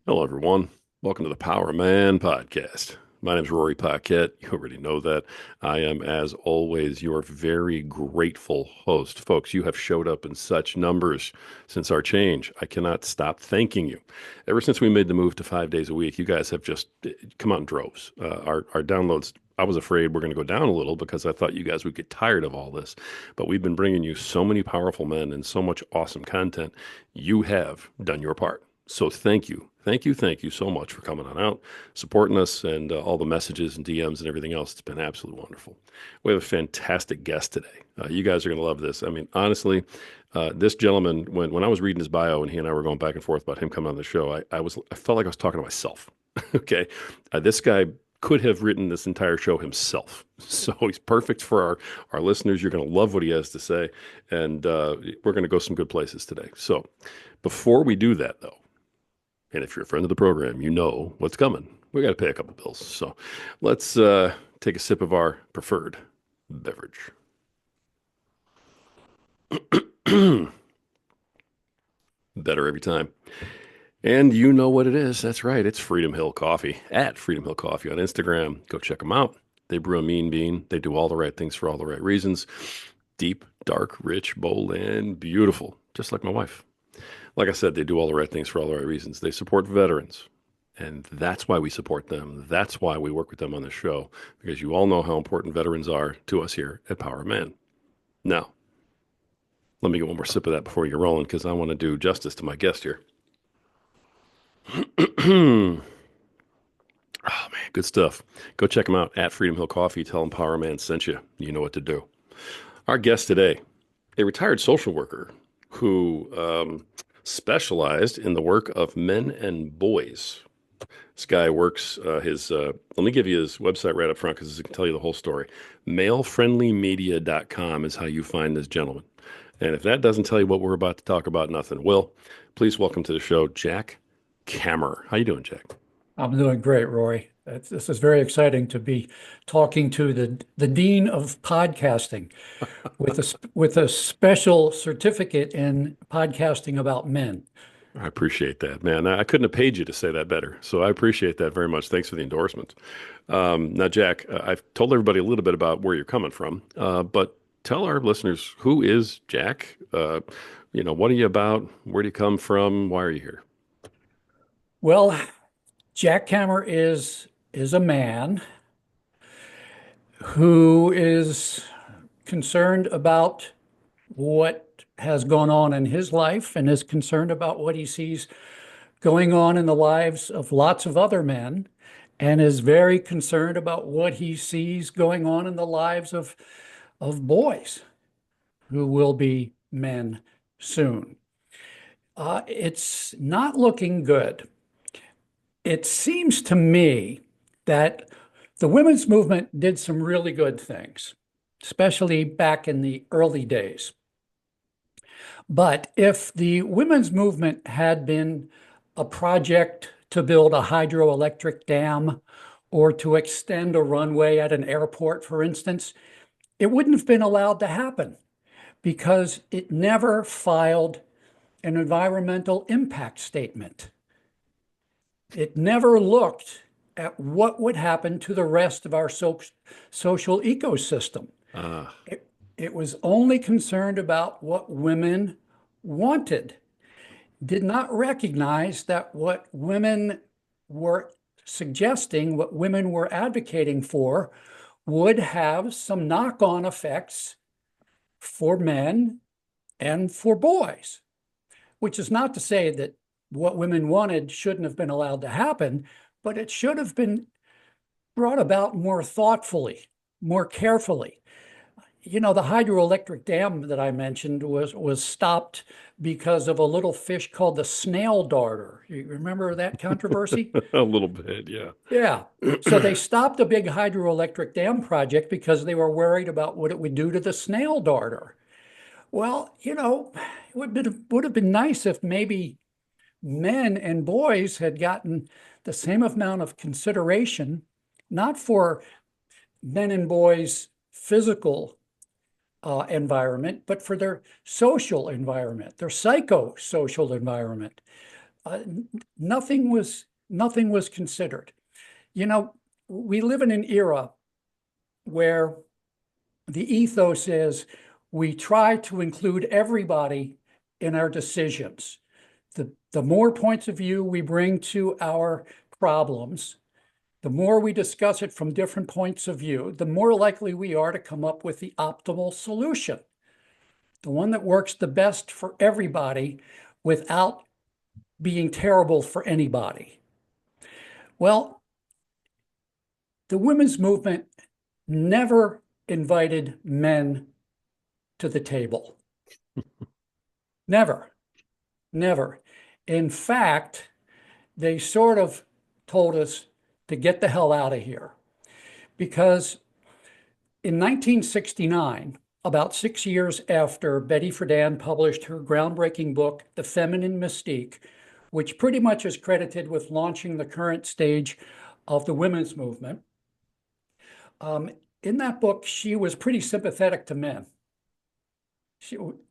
Hello, everyone. Welcome to the Power Man podcast. My name is Rory Paquette. You already know that. I am, as always, your very grateful host. Folks, you have showed up in such numbers since our change. I cannot stop thanking you. Ever since we made the move to 5 days a week, you guys have just come out in droves. Our downloads, I was afraid we're going to go down a little because I thought you guys would get tired of all this. But we've been bringing you so many powerful men and so much awesome content. You have done your part. So thank you. Thank you so much for coming on out, supporting us, and all the messages and DMs and everything else. It's been absolutely wonderful. We have a fantastic guest today. You guys are going to love this. I mean, honestly, this gentleman, when I was reading his bio and he and I were going back and forth about him coming on the show, I felt like I was talking to myself. Okay, this guy could have written this entire show himself. So he's perfect for our listeners. You're going to love what he has to say, and we're going to go some good places today. So before we do that, though. And if you're a friend of the program, you know what's coming. We got to pay a couple bills. So let's take a sip of our preferred beverage. Better every time. And you know what it is. That's right. It's Freedom Hill Coffee at Freedom Hill Coffee on Instagram. Go check them out. They brew a mean bean. They do all the right things for all the right reasons. Deep, dark, rich, bold, and beautiful. Just like my wife. Like I said, they do all the right things for all the right reasons. They support veterans. And that's why we support them. That's why we work with them on the show, because you all know how important veterans are to us here at Power Man. Now, let me get one more sip of that before you're rolling, because I want to do justice to my guest here. Oh, man, good stuff. Go check them out at Freedom Hill Coffee. Tell them Power Man sent you. You know what to do. Our guest today, a retired social worker who specialized in the work of men and boys. This guy works let me give you his website right up front because it can tell you the whole story. Malefriendlymedia.com is how you find this gentleman. And if that doesn't tell you what we're about to talk about, nothing will. Please welcome to the show, Jack Kammer. How you doing, Jack? I'm doing great, Roy. This is very exciting to be talking to the dean of podcasting with a special certificate in podcasting about men. I appreciate that, man. I couldn't have paid you to say that better. So I appreciate that very much. Thanks for the endorsement. Now, Jack, I've told everybody a little bit about where you're coming from, but tell our listeners, who is Jack? What are you about? Where do you come from? Why are you here? Well, Jack Kammer is a man who is concerned about what has gone on in his life and is concerned about what he sees going on in the lives of lots of other men and is very concerned about what he sees going on in the lives of boys who will be men soon. It's not looking good. It seems to me that the women's movement did some really good things, especially back in the early days. But if the women's movement had been a project to build a hydroelectric dam or to extend a runway at an airport, for instance, it wouldn't have been allowed to happen because it never filed an environmental impact statement. It never looked at what would happen to the rest of our social ecosystem. Uh, It was only concerned about what women wanted, did not recognize that what women were suggesting, what women were advocating for, would have some knock-on effects for men and for boys, which is not to say that what women wanted shouldn't have been allowed to happen, but it should have been brought about more thoughtfully, more carefully. You know, the hydroelectric dam that I mentioned was stopped because of a little fish called the snail darter. You remember that controversy? a little bit, yeah. Yeah. So they stopped a big hydroelectric dam project because they were worried about what it would do to the snail darter. Well, it would have been nice if maybe men and boys had gotten the same amount of consideration, not for men and boys' physical environment, but for their social environment, their psychosocial environment. nothing was considered. You know, we live in an era where the ethos is we try to include everybody in our decisions. The more points of view we bring to our problems, the more we discuss it from different points of view, the more likely we are to come up with the optimal solution, the one that works the best for everybody without being terrible for anybody. Well, the women's movement never invited men to the table. Never, never. In fact, they sort of told us to get the hell out of here because in 1969, about 6 years after Betty Friedan published her groundbreaking book, The Feminine Mystique, which pretty much is credited with launching the current stage of the women's movement, in that book, she was pretty sympathetic to men.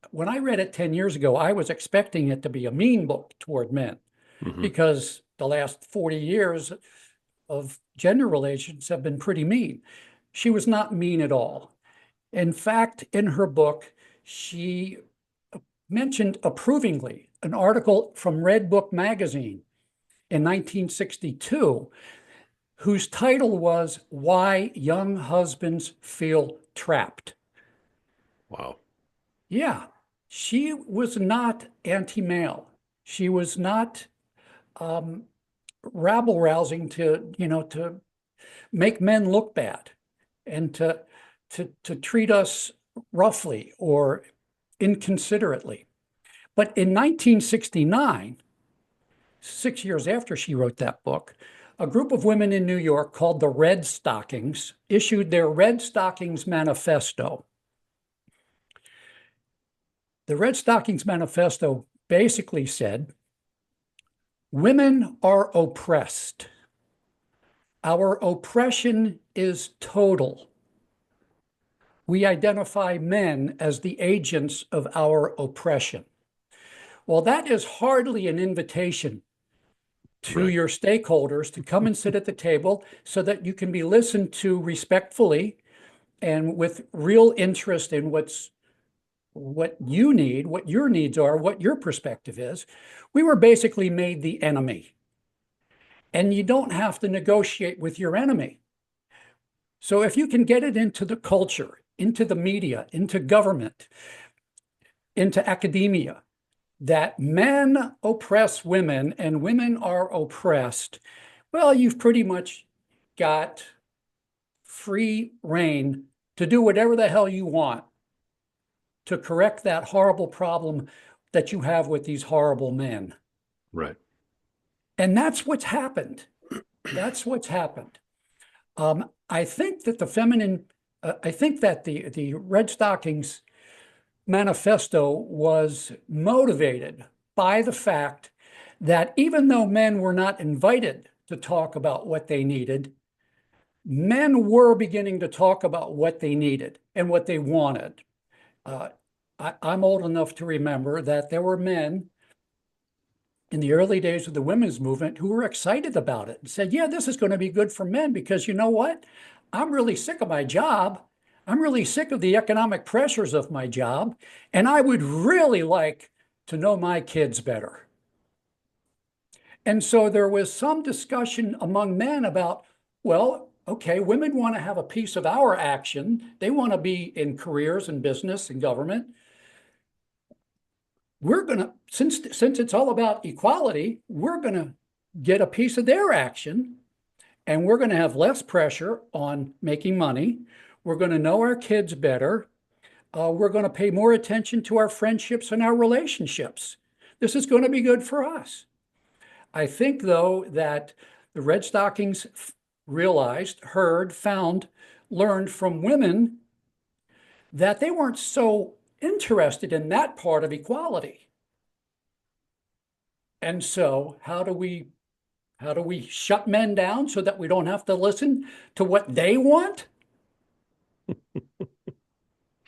When I read it 10 years ago, I was expecting it to be a mean book toward men Hmm. because the last 40 years of gender relations have been pretty mean. She was not mean at all. In fact, in her book, she mentioned approvingly an article from Red Book magazine in 1962, whose title was Why Young Husbands Feel Trapped. Wow. Yeah, she was not anti-male. She was not rabble rousing to make men look bad and to treat us roughly or inconsiderately. But in 1969, 6 years after she wrote that book, a group of women in New York called the Red Stockings issued their Red Stockings Manifesto. The Red Stockings Manifesto basically said, women are oppressed. Our oppression is total. We identify men as the agents of our oppression. Well, that is hardly an invitation to Right. your stakeholders to come and sit at the table so that you can be listened to respectfully and with real interest in what you need, what your needs are, what your perspective is. We were basically made the enemy. And you don't have to negotiate with your enemy. So if you can get it into the culture, into the media, into government, into academia, that men oppress women and women are oppressed, well, you've pretty much got free reign to do whatever the hell you want to correct that horrible problem that you have with these horrible men. Right. And that's what's happened. That's what's happened. I think that the Red Stockings manifesto was motivated by the fact that even though men were not invited to talk about what they needed, men were beginning to talk about what they needed and what they wanted. Uh, I'm old enough to remember that there were men in the early days of the women's movement who were excited about it and said, yeah, this is going to be good for men because you know what? I'm really sick of my job. I'm really sick of the economic pressures of my job. And I would really like to know my kids better. And so there was some discussion among men about, well, okay, women want to have a piece of our action. They want to be in careers and business and government. We're going to, since it's all about equality, we're going to get a piece of their action and we're going to have less pressure on making money. We're going to know our kids better. We're going to pay more attention to our friendships and our relationships. This is going to be good for us. I think, though, that the Red Stockings realized, heard, found, learned from women that they weren't so interested in that part of equality. And so how do we shut men down so that we don't have to listen to what they want?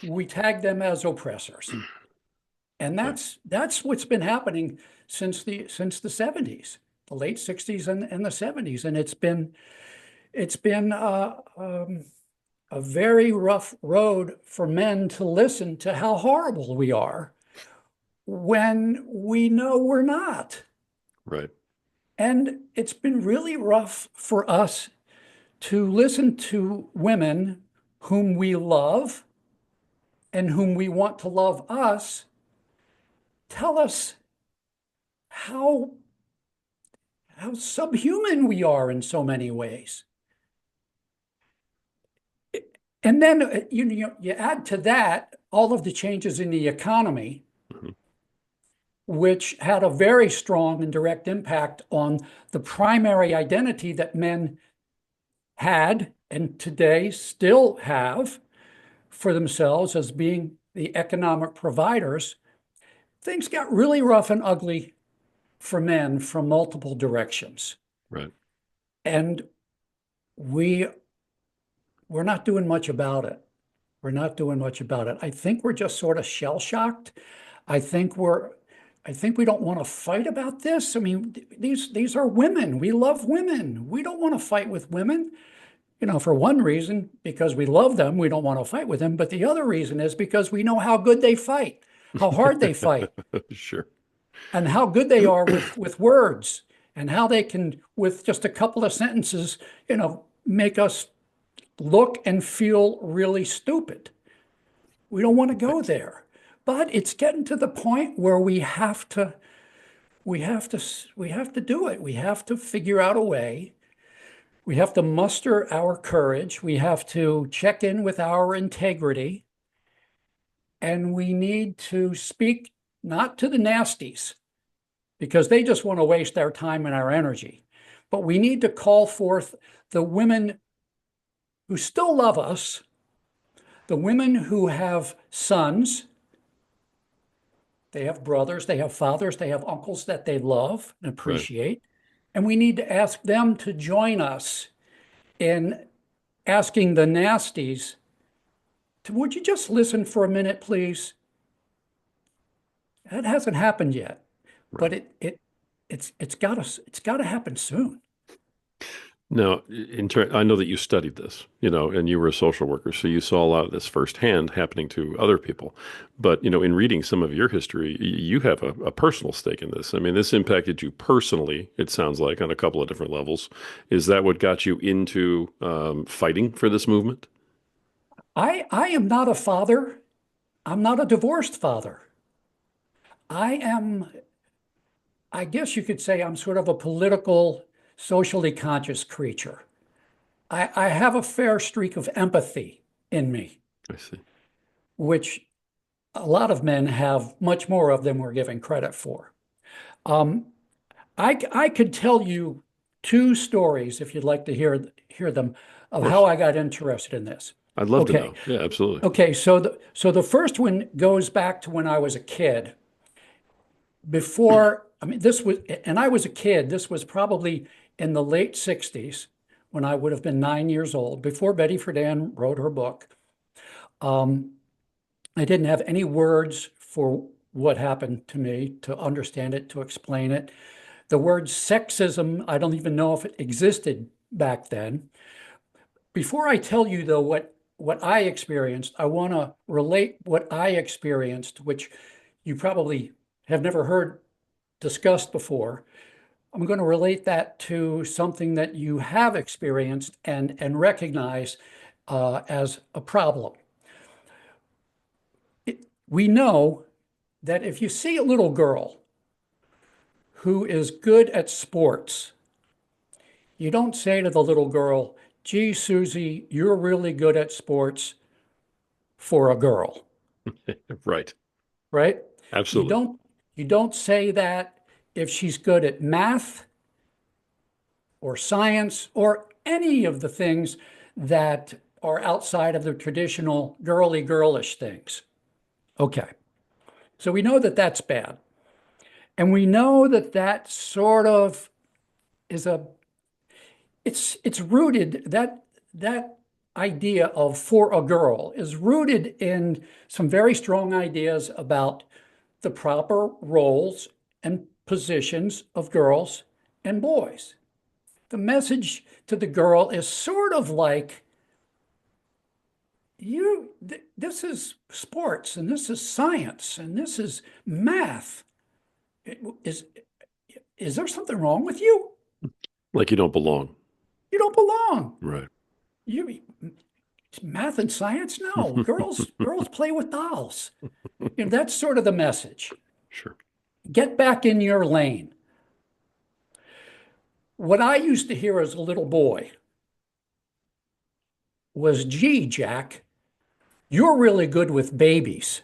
We tag them as oppressors. And Right. that's what's been happening since the 70s, the late 60s and the 70s. And it's been a very rough road for men to listen to how horrible we are when we know we're not. Right. And it's been really rough for us to listen to women whom we love and whom we want to love us tell us how how subhuman we are in so many ways. And then you add to that all of the changes in the economy, Mhm. which had a very strong and direct impact on the primary identity that men had and today still have for themselves as being the economic providers. Things got really rough and ugly for men from multiple directions. Right. And we we're not doing much about it. We're not doing much about it. I think we're just sort of shell shocked. I think we're I think we don't want to fight about this. I mean, these are women. We love women. We don't want to fight with women. For one reason, because we love them, we don't want to fight with them. But the other reason is because we know how good they fight, how hard they fight, Sure. and how good they are with words, and how they can, with just a couple of sentences, make us look and feel really stupid. We don't want to go Right. there. But it's getting to the point where we have to do it. We have to figure out a way. We have to muster our courage. We have to check in with our integrity. And we need to speak not to the nasties because they just want to waste our time and our energy. But we need to call forth the women who still love us, the women who have sons, they have brothers, they have fathers, they have uncles that they love and Right. appreciate. And we need to ask them to join us in asking the nasties to, would you just listen for a minute, please? That hasn't happened yet, but Right. it's got to happen soon. Now, I know that you studied this, and you were a social worker, so you saw a lot of this firsthand happening to other people. But, in reading some of your history, you have a personal stake in this. I mean, this impacted you personally, it sounds like, on a couple of different levels. Is that what got you into fighting for this movement? I am not a father. I'm not a divorced father. I am, I guess you could say I'm sort of a political, socially conscious creature. I have a fair streak of empathy in me, I see. which a lot of men have much more of than we're giving credit for. Um, I could tell you two stories if you'd like to hear them Of of how course. I got interested in this. I'd love to Okay. know. Yeah, absolutely. Okay, so the first one goes back to when I was a kid. I mean, and I was a kid. This was probably in the late 60s when I would have been 9 years old, before Betty Friedan wrote her book. Um, I didn't have any words for what happened to me to understand it, to explain it. The word sexism, I don't even know if it existed back then. Before I tell you, though, what I experienced, I want to relate what I experienced, which you probably have never heard discussed before. I'm going to relate that to something that you have experienced and recognize as a problem. We know that if you see a little girl who is good at sports, you don't say to the little girl, gee, Susie, you're really good at sports for a girl, Right. right? You Absolutely. don't you don't say that if she's good at math or science or any of the things that are outside of the traditional girly girlish things. Okay. So we know that that's bad. And we know that that sort of is a it's rooted that idea of for a girl is rooted in some very strong ideas about the proper roles and positions of girls and boys. The message to the girl is sort of like, this is sports and this is science and this is math. Is is there something wrong with you? Like you don't belong. You don't belong. Right. You math and science? No. Girls play with dolls. That's sort of the message. Sure. Get back in your lane. What I used to hear as a little boy was, gee, Jack, you're really good with babies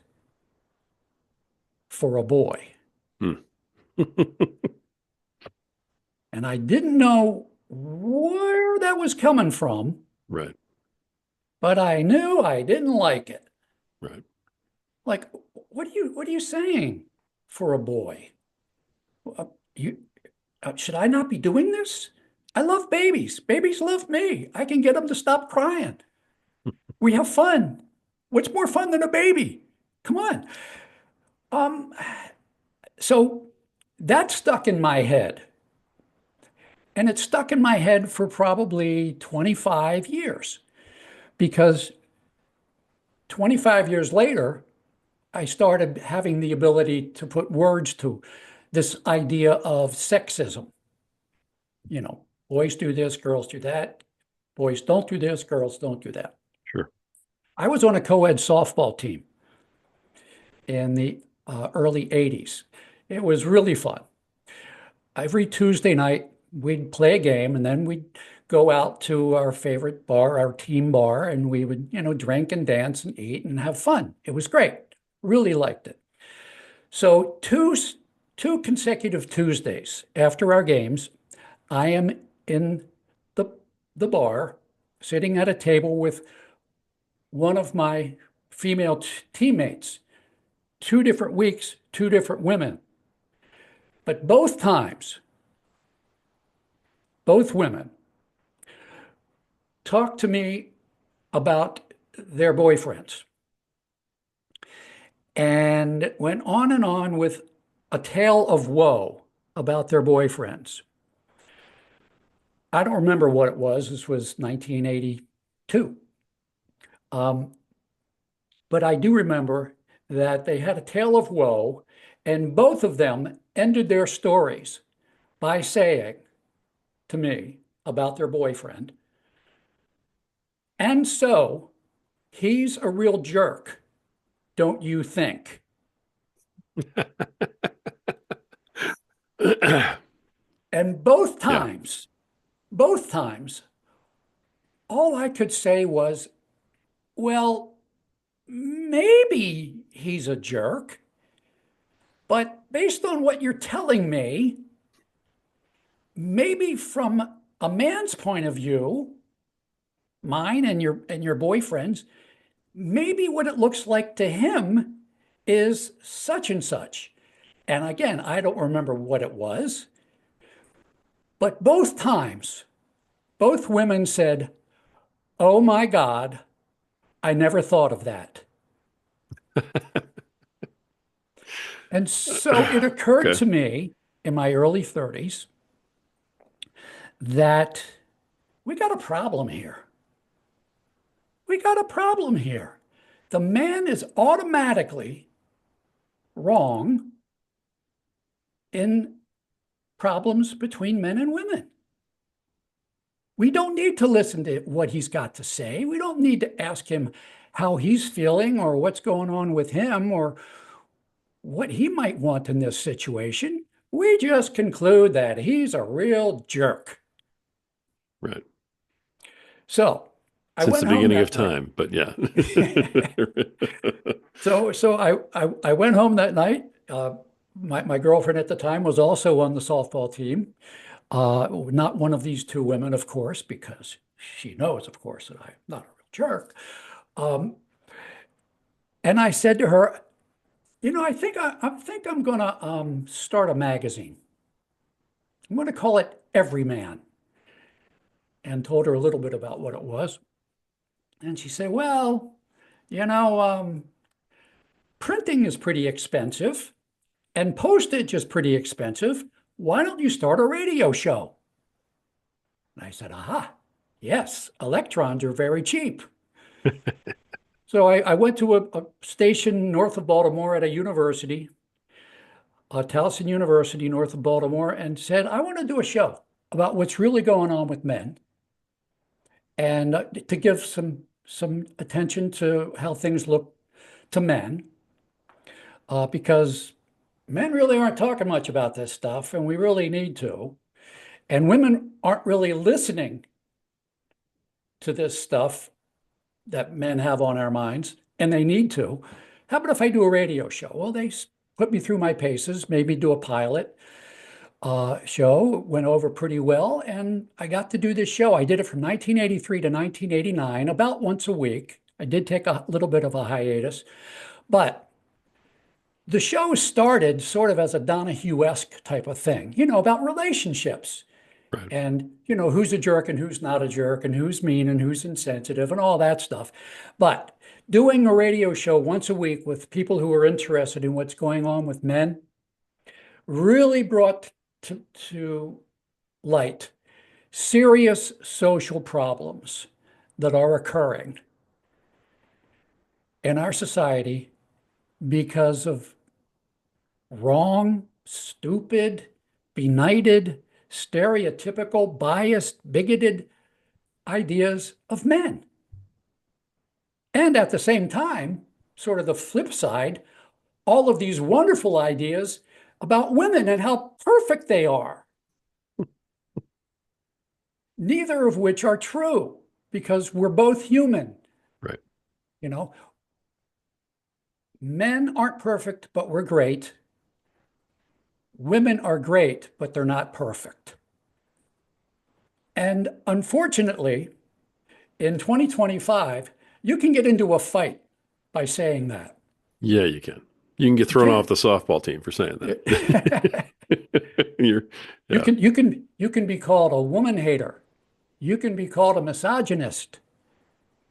for a boy. Hmm. And I didn't know where that was coming from, Right. but I knew I didn't like it. Right. Like, what are you saying for a boy? You should I not be doing this? I love babies. Babies love me. I can get them to stop crying. We have fun. What's more fun than a baby? Come on. Um, so that stuck in my head. And it stuck in my head for probably 25 years because 25 years later, I started having the ability to put words to this idea of sexism. Boys do this, girls do that. Boys don't do this, girls don't do that. Sure. I was on a co-ed softball team in the early 80s. It was really fun. Every Tuesday night, we'd play a game and then we'd go out to our favorite bar, our team bar, and we would, drink and dance and eat and have fun. It was great. Really liked it. So two consecutive Tuesdays after our games, I am in the bar, sitting at a table with one of my female teammates. 2 different weeks, 2 different women. But both times, both women talked to me about their boyfriends and went on and on with a tale of woe about their boyfriends. I don't remember what it was. This was 1982. But I do remember that they had a tale of woe, and both of them ended their stories by saying to me about their boyfriend, and so he's a real jerk, don't you think? And Yeah. both times, all I could say was, well, maybe he's a jerk, but based on what you're telling me, maybe from a man's point of view, mine and your boyfriend's, maybe what it looks like to him is such and such. And again, I don't remember what it was, but both times, both women said, "Oh my God, I never thought of that." And so it occurred Okay. to me in my early 30s that we got a problem here. We got a problem here. The man is automatically wrong in problems between men and women. We don't need to listen to what he's got to say. We don't need to ask him how he's feeling or what's going on with him or what he might want in this situation. We just conclude that he's a real jerk. Right. So I Since the went home beginning of that night. time, but yeah. So I went home that night. My girlfriend at the time was also on the softball team. Not one of these two women, of course, because she knows, of course, that I'm not a real jerk. Um, and I said to her, I think I'm going to start a magazine. I'm going to call it Everyman, and told her a little bit about what it was. And she said, well, you know, printing is pretty expensive. And postage is pretty expensive. Why don't you start a radio show? And I said, aha, yes, electrons are very cheap. So I went to a station north of Baltimore at a university, Towson University, north of Baltimore, and said, I want to do a show about what's really going on with men and to give some attention to how things look to men, because men really aren't talking much about this stuff, and we really need to. And women aren't really listening to this stuff that men have on our minds, and they need to. How about if I do a radio show? Well, they put me through my paces, maybe do a pilot show, went over pretty well, and I got to do this show. I did it from 1983 to 1989, about once a week. I did take a little bit of a hiatus, but the show started sort of as a Donahue-esque type of thing, about relationships. Right. And, who's a jerk and who's not a jerk and who's mean and who's insensitive and all that stuff. But doing a radio show once a week with people who are interested in what's going on with men really brought to light serious social problems that are occurring in our society because of wrong, stupid, benighted, stereotypical, biased, bigoted ideas of men. And at the same time, sort of the flip side, all of these wonderful ideas about women and how perfect they are, neither of which are true because we're both human. Right. You know, men aren't perfect, but we're great. Women are great, but they're not perfect. And unfortunately, in 2025, you can get into a fight by saying that. Yeah, you can. You can get You thrown off can. the softball team for saying that. You're, You yeah, can you can be called a woman hater. You can be called a misogynist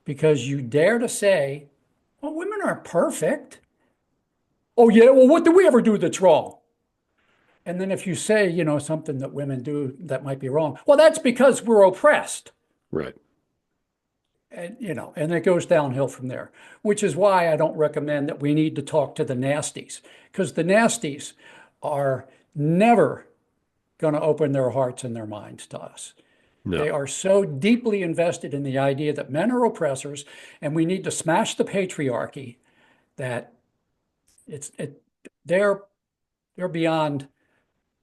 because you dare to say, well, women aren't perfect. Oh yeah, well, what did we ever do that's wrong? And then if you say, something that women do that might be wrong, well, that's because we're oppressed. right. And it goes downhill from there, which is why I don't recommend that we need to talk to the nasties, because the nasties are never going to open their hearts and their minds to us. They No, are so deeply invested in the idea that men are oppressors and we need to smash the patriarchy that it's it they're they're beyond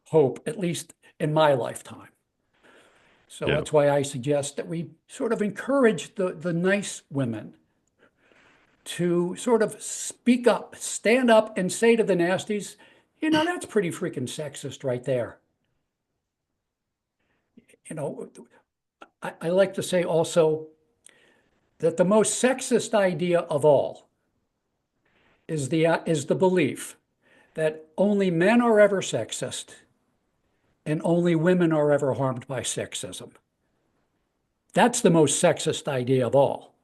hope, at least in my lifetime. So yeah, that's why I suggest that we sort of encourage the nice women to sort of speak up, stand up and say to the nasties, that's pretty freaking sexist right there. You know, I like to say also that the most sexist idea of all is the belief that only men are ever sexist and only women are ever harmed by sexism. That's the most sexist idea of all.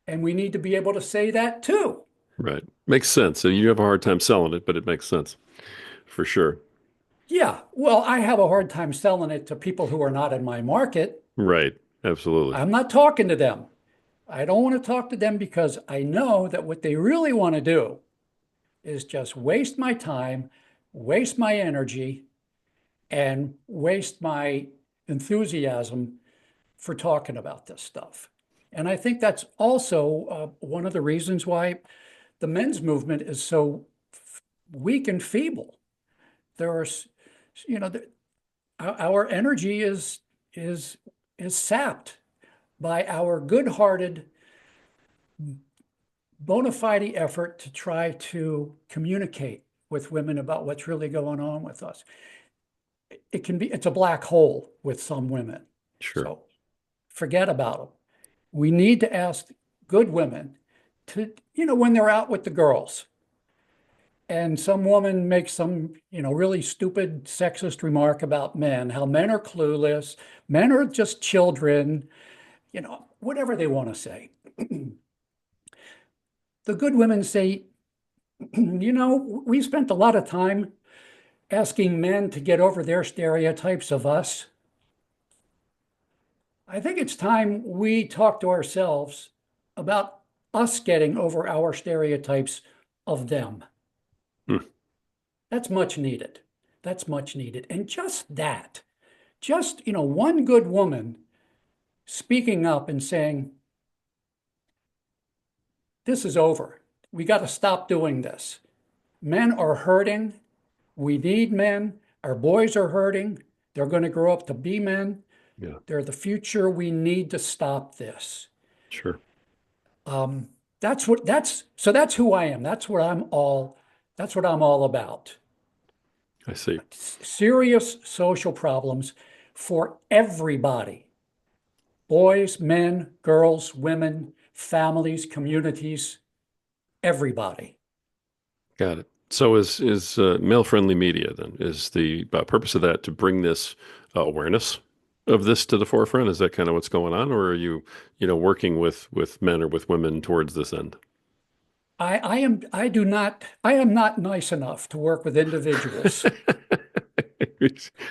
And we need to be able to say that too. right. Makes sense. So you have a hard time selling it, but it makes sense for sure. Yeah, well, I have a hard time selling it to people who are not in my market. Right. Absolutely. I'm not talking to them. I don't want to talk to them because I know that what they really want to do is just waste my time, waste my energy, and waste my enthusiasm for talking about this stuff. And I think that's also one of the reasons why the men's movement is so weak and feeble. There are, you know, our energy is is sapped by our good-hearted, bona fide effort to try to communicate with women about what's really going on with us. It's a black hole with some women. Sure. So forget about them. We need to ask good women to, when they're out with the girls and some woman makes some, really stupid sexist remark about men, how men are clueless, men are just children, whatever they want to say. The good women say, We spent a lot of time asking men to get over their stereotypes of us. I think it's time we talk to ourselves about us getting over our stereotypes of them. Hmm. That's much needed. That's much needed. And just that, one good woman speaking up and saying, this is over. We got to stop doing this. Men are hurting. We need men. Our boys are hurting. They're going to grow up to be men. Yeah, They're the future. We need to stop this. sure. Um, that's who I am. That's what I'm all about. I see. Serious social problems for everybody. Boys, men, girls, women, families, communities, everybody. Got it. So is male-friendly media then is the purpose of that to bring this awareness of this to the forefront? Is that kind of what's going on, or are you, working with men or with women towards this end? I am not nice enough to work with individuals.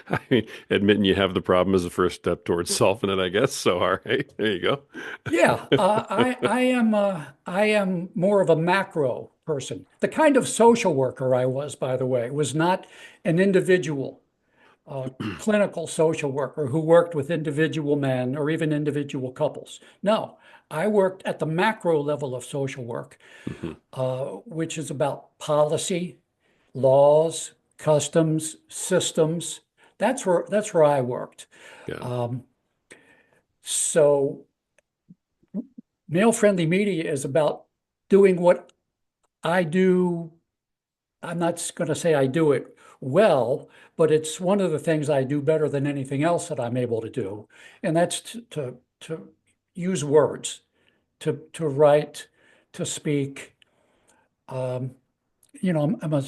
I mean, admitting you have the problem is the first step towards solving it, I guess. So, all right, there you go. Yeah, I am more of a macro person. The kind of social worker I was, by the way, was not an individual clinical social worker who worked with individual men or even individual couples. No, I worked at the macro level of social work, Hmm. which is about policy, laws, customs, systems. That's where I worked. Got it. Um, so male-friendly media is about doing what I do. I'm not going to say I do it well, but it's one of the things I do better than anything else that I'm able to do, and that's to use words, to write, to speak. Um, I'm a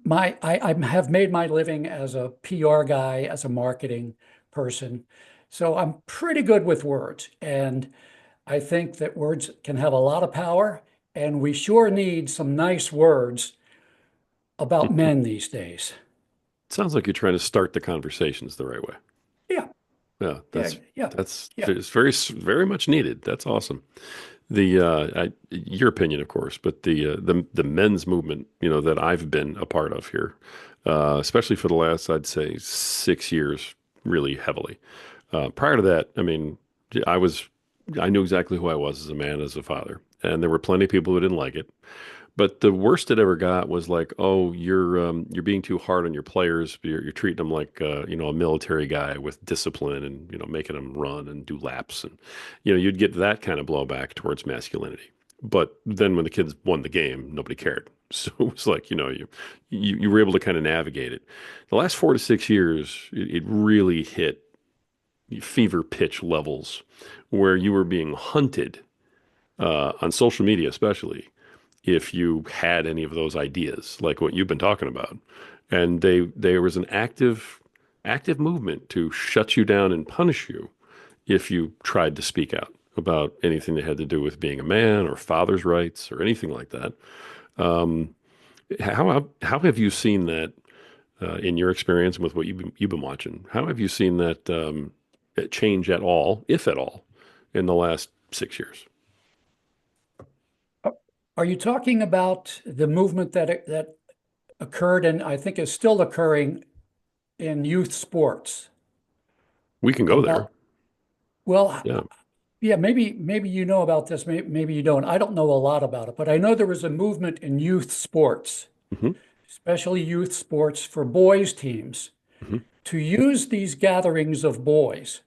my I have made my living as a PR guy, as a marketing person, so I'm pretty good with words, and I think that words can have a lot of power, and we sure need some nice words about men these days. Sounds like you're trying to start the conversations the right way. Yeah, Yeah, yeah, yeah, that's yeah. it's very much needed. That's awesome. Your opinion, of course, but the men's movement, that I've been a part of here, especially for the last, I'd say, 6 years, really heavily. Prior to that, I mean, I was, I knew exactly who I was as a man, as a father, and there were plenty of people who didn't like it. But the worst it ever got was like, oh, you're being too hard on your players. You're treating them like a military guy with discipline, and making them run and do laps, and you'd get that kind of blowback towards masculinity. But then when the kids won the game, nobody cared. So it was like you were able to kind of navigate it. The last 4 to 6 years, it really hit fever pitch levels where you were being hunted on social media, especially if you had any of those ideas, like what you've been talking about. And there was an active movement to shut you down and punish you if you tried to speak out about anything that had to do with being a man or father's rights or anything like that. Um, how have you seen that in your experience and with what you've been watching? How have you seen that change at all, if at all, in the last 6 years? Are you talking about the movement that occurred and I think is still occurring in youth sports? We can go there. About, well, Yeah. yeah, maybe you know about this, maybe you don't. I don't know a lot about it, but I know there was a movement in youth sports, Hmm. especially youth sports for boys teams, Hmm. to use these gatherings of boys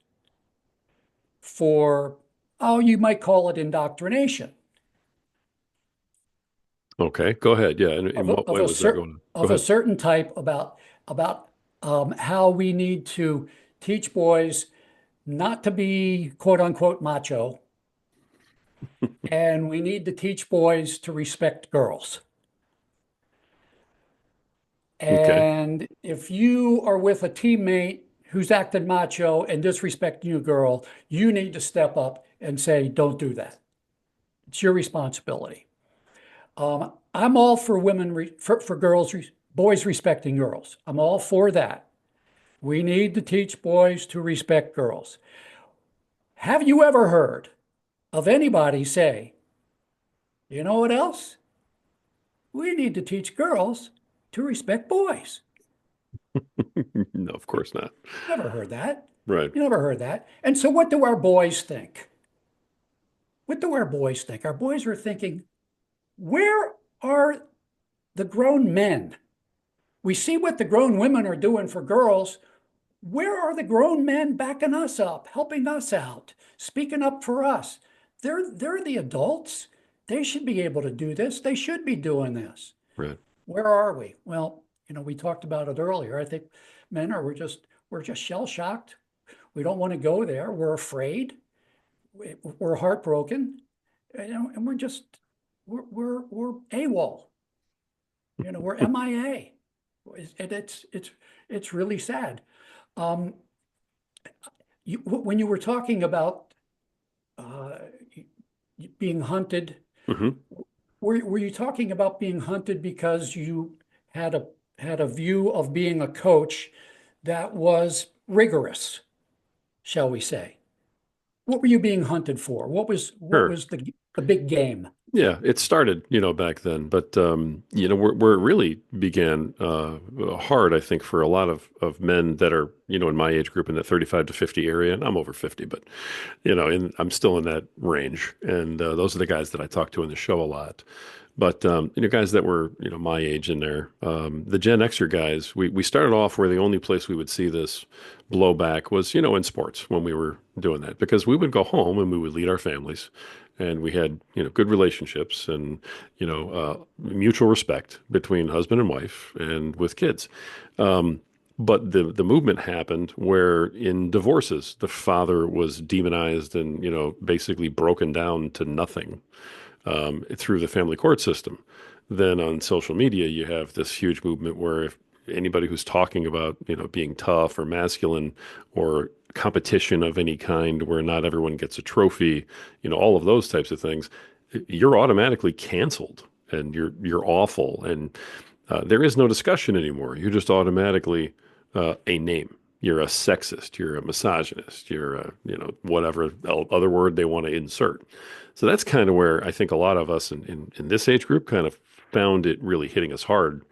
for, oh, you might call it indoctrination Okay, go ahead. Yeah, and in what way was that going on? Go of a ahead. certain type about how we need to teach boys not to be quote unquote macho, and we need to teach boys to respect girls. Okay, And if you are with a teammate who's acting macho and disrespecting your girl, you need to step up and say, don't do that. It's your responsibility. I'm all for for girls, boys respecting girls. I'm all for that. We need to teach boys to respect girls. Have you ever heard of anybody say, you know what else? We need to teach girls to respect boys. No, of course not. Never heard that. Right. You never heard that. And so what do our boys think? What do our boys think? Our boys are thinking, where are the grown men? We see what the grown women are doing for girls. Where are the grown men backing us up, helping us out, speaking up for us? They're the adults. They should be able to do this. They should be doing this. Right. Where are we? Well, we talked about it earlier. I think men are we're just shell shocked. We don't want to go there. We're afraid. We're heartbroken. And we're AWOL. We're MIA. And it's really sad. Um, when you were talking about uh, being hunted, Hmm. were you talking about being hunted because you had a view of being a coach that was rigorous, shall we say? What were you being hunted for? What Sure. was the big game? Yeah, it started, back then, but where it really began hard, I think, for a lot of men that are, in my age group in the 35 to 50 area, and I'm over 50, but I'm still in that range, and those are the guys that I talk to in the show a lot. But guys that were my age in there, the Gen Xer guys, we started off where the only place we would see this blowback was in sports when we were doing that because we would go home and we would lead our families, and we had good relationships and mutual respect between husband and wife and with kids. Um, but the movement happened where in divorces the father was demonized and basically broken down to nothing through the family court system. Then on social media, you have this huge movement where if anybody who's talking about, being tough or masculine or competition of any kind where not everyone gets a trophy, all of those types of things, you're automatically canceled and you're awful. And there is no discussion anymore. You're just automatically a name. You're a sexist. You're a misogynist. You're a, whatever other word they want to insert. So that's kind of where I think a lot of us in this age group kind of found it really hitting us hard.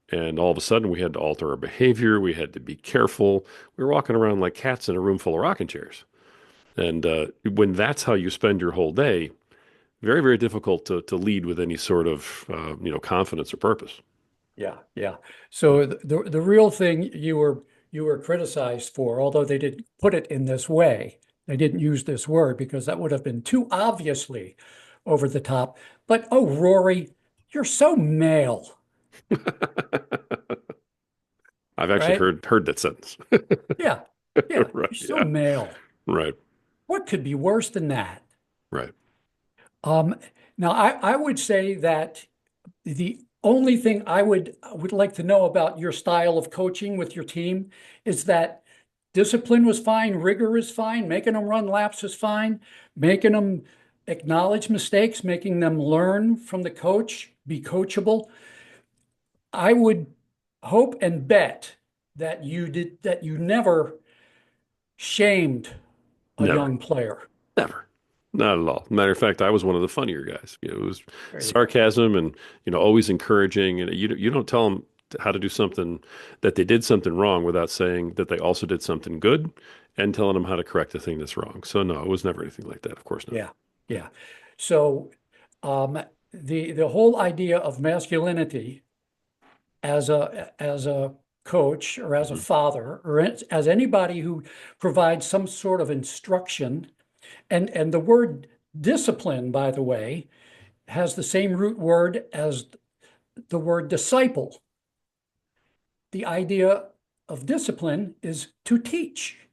And all of a sudden, we had to alter our behavior. We had to be careful. We were walking around like cats in a room full of rocking chairs. And when that's how you spend your whole day, very, very difficult to lead with any sort of confidence or purpose. Yeah, yeah. So the real thing you were criticized for, although they didn't put it in this way, they didn't use this word because that would have been too obviously over the top. But oh, Rory, you're so male, I've actually right? heard that sentence. Yeah, yeah, Right. you're so Yeah. male. Right. What could be worse than that? Right. Um, Now I would say that the only thing I would like to know about your style of coaching with your team is that discipline was fine, rigor is fine, making them run laps is fine, making them acknowledge mistakes, making them learn from the coach, be coachable. I would hope and bet that you never shamed a Never. young player. Never. Not at all. Matter of fact, I was one of the funnier guys. It was There you go. sarcasm and always encouraging. And you don't tell them how to do something that they did something wrong without saying that they also did something good and telling them how to correct the thing that's wrong. So no, it was never anything like that. Of course not. Yeah, yeah. So um, the whole idea of masculinity as a coach or as a Mhm. father or as anybody who provides some sort of instruction, and the word discipline, by the way, has the same root word as the word disciple. The idea of discipline is to teach.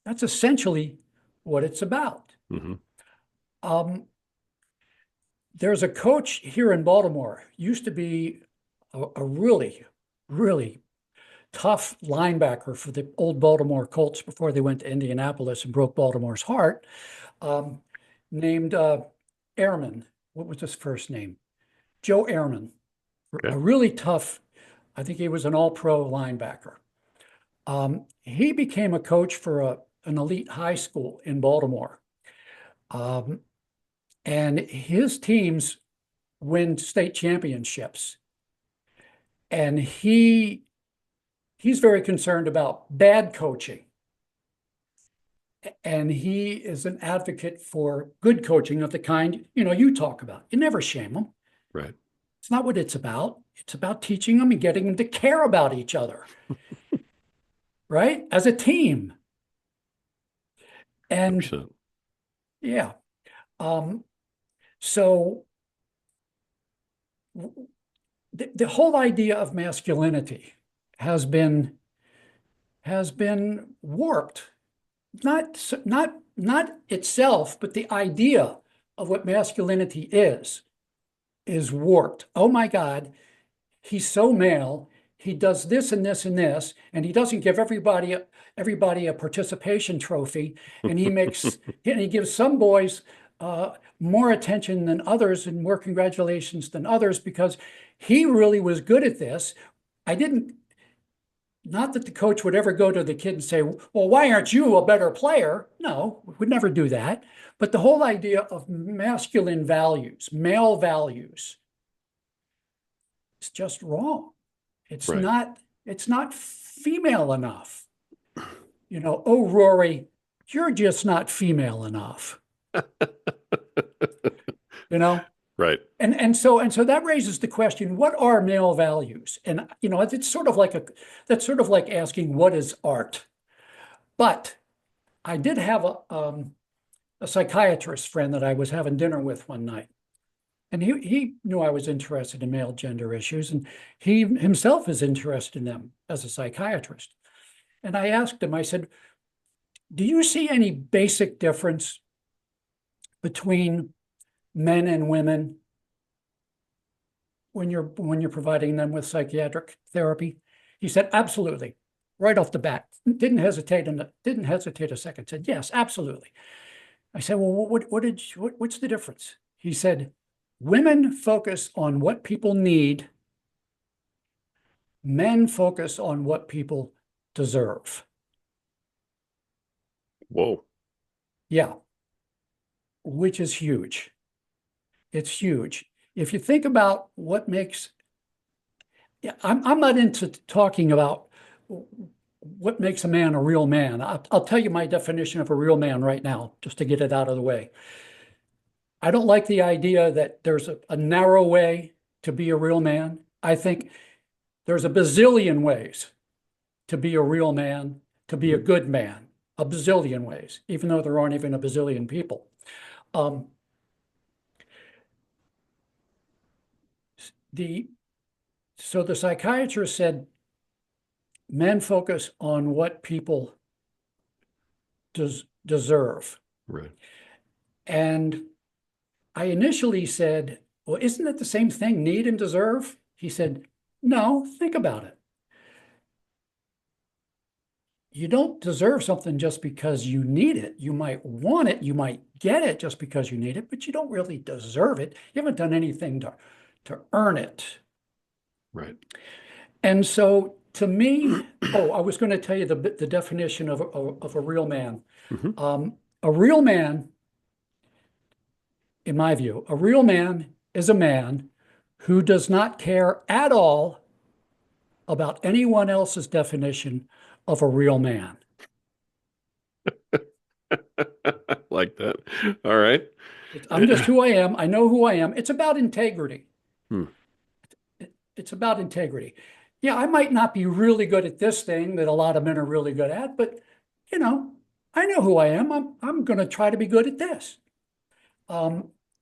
That's essentially what it's about. Mhm. Um, there's a coach here in Baltimore, used to be a really, really tough linebacker for the old Baltimore Colts before they went to Indianapolis and broke Baltimore's heart, um, named Airman. What was his first name? Joe Ehrman, Okay. a really tough, I think he was an all-pro linebacker. He became a coach for an elite high school in Baltimore. Um, and his teams win state championships. And he's very concerned about bad coaching. And he is an advocate for good coaching of the kind, you talk about. You never shame them. Right. It's not what it's about. It's about teaching them and getting them to care about each other, right? As a team. And 100%. yeah. Um, so the whole idea of masculinity has been warped. Not itself, but the idea of what masculinity is warped. Oh my God, he's so male. He does this and this and this, and he doesn't give everybody a participation trophy, and he gives some boys more attention than others and more congratulations than others because he really was good at this. I didn't Not that the coach would ever go to the kid and say, well, why aren't you a better player? No, we would never do that. But the whole idea of masculine values, male values, is just wrong. It's Right. not, it's not female enough. Oh, Rory, you're just not female enough. You know? Right. And so that raises the question, what are male values? And it's sort of like that's sort of like asking what is art. But I did have a psychiatrist friend that I was having dinner with one night. And he knew I was interested in male gender issues, and he himself is interested in them as a psychiatrist. And I asked him, I said, do you see any basic difference between men and women when you're providing them with psychiatric therapy? He said, absolutely, right off the bat. Didn't hesitate a second. Said, yes, absolutely. I said, well, what's the difference? He said, women focus on what people need. Men focus on what people deserve. Whoa. Yeah, which is huge. It's huge. If you think about what makes, yeah, I'm not into talking about what makes a man a real man. I'll tell you my definition of a real man right now, just to get it out of the way. I don't like the idea that there's a narrow way to be a real man. I think there's a bazillion ways to be a real man, to be a good man, a bazillion ways, even though there aren't even a bazillion people. Um, so the psychiatrist said, men focus on what people deserve. Right. And I initially said, well, isn't it the same thing, need and deserve? He said, no, think about it. You don't deserve something just because you need it. You might want it, you might get it just because you need it, but you don't really deserve it. You haven't done anything to earn it. Right. And so to me, I was going to tell you the definition of a real man. Mm-hmm. A real man, in my view, a real man is a man who does not care at all about anyone else's definition of a real man. Like that. All right. I'm just who I am. I know who I am. It's about integrity. Hmm. It's about integrity. Yeah, I might not be really good at this thing that a lot of men are really good at, but I know who I am. I'm going to try to be good at this.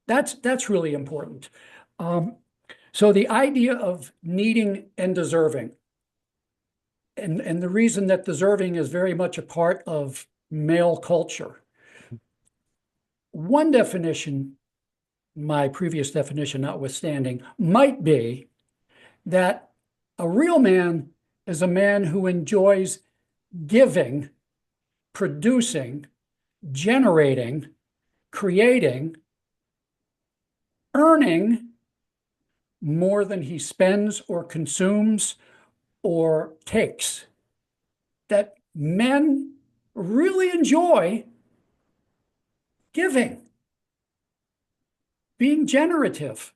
That's really important. So the idea of needing and deserving, and the reason that deserving is very much a part of male culture. One definition, my previous definition notwithstanding, might be that a real man is a man who enjoys giving, producing, generating, creating, earning, more than he spends or consumes or takes. That men really enjoy giving, being generative.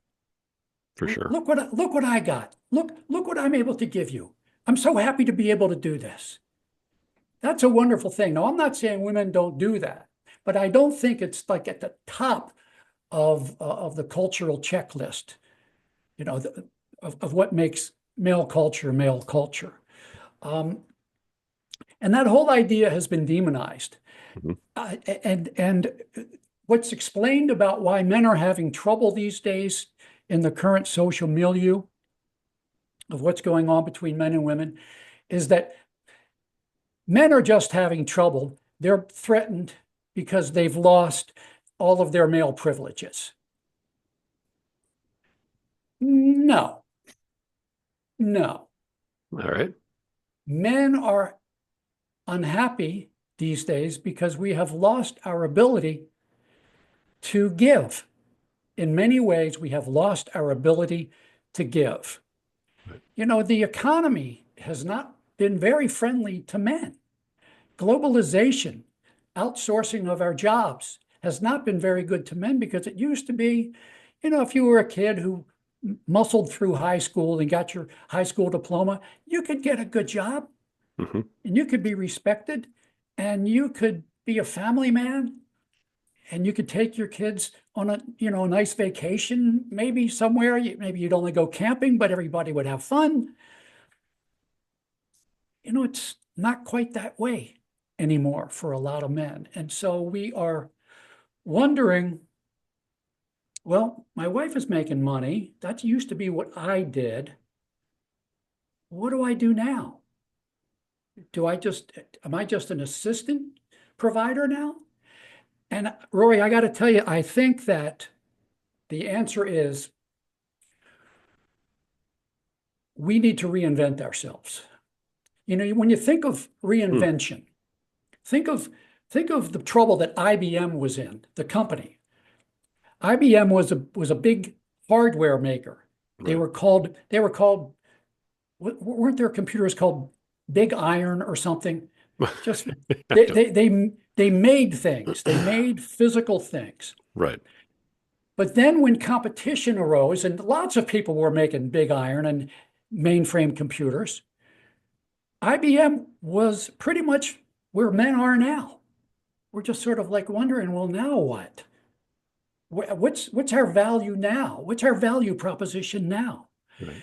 For sure. Look what I got. Look what I'm able to give you. I'm so happy to be able to do this. That's a wonderful thing. Now, I'm not saying women don't do that, but I don't think it's like at the top of the cultural checklist, you know, of what makes male culture male culture. Um, and that whole idea has been demonized. Mhm. And what's explained about why men are having trouble these days in the current social milieu of what's going on between men and women is that men are just having trouble. They're threatened because they've lost all of their male privileges. No, no. All right. Men are unhappy these days because we have lost our ability to give. In many ways, we have lost our ability to give. Right. You know, the economy has not been very friendly to men. Globalization, outsourcing of our jobs has not been very good to men because it used to be, you know, if you were a kid who muscled through high school and got your high school diploma, you could get a good job Hmm. and you could be respected and you could be a family man and you could take your kids on a, you know, a nice vacation, maybe somewhere. Maybe you'd only go camping, but everybody would have fun. You know, it's not quite that way anymore for a lot of men. And so we are wondering, well, my wife is making money. That used to be what I did. What do I do now? Am I just an assistant provider now? And Rory, I got to tell you, I think that the answer is we need to reinvent ourselves. You know, when you think of Hmm. reinvention, think of think of the trouble that IBM was in, the company. IBM was a big hardware maker. Right. They were called weren't their computers called Big Iron or something? Just I don't. they made things. They made physical things. Right. But then when competition arose, and lots of people were making Big Iron and mainframe computers, IBM was pretty much where men are now. We're just sort of like wondering, well, now what? What's our value now? What's our value proposition now? Right.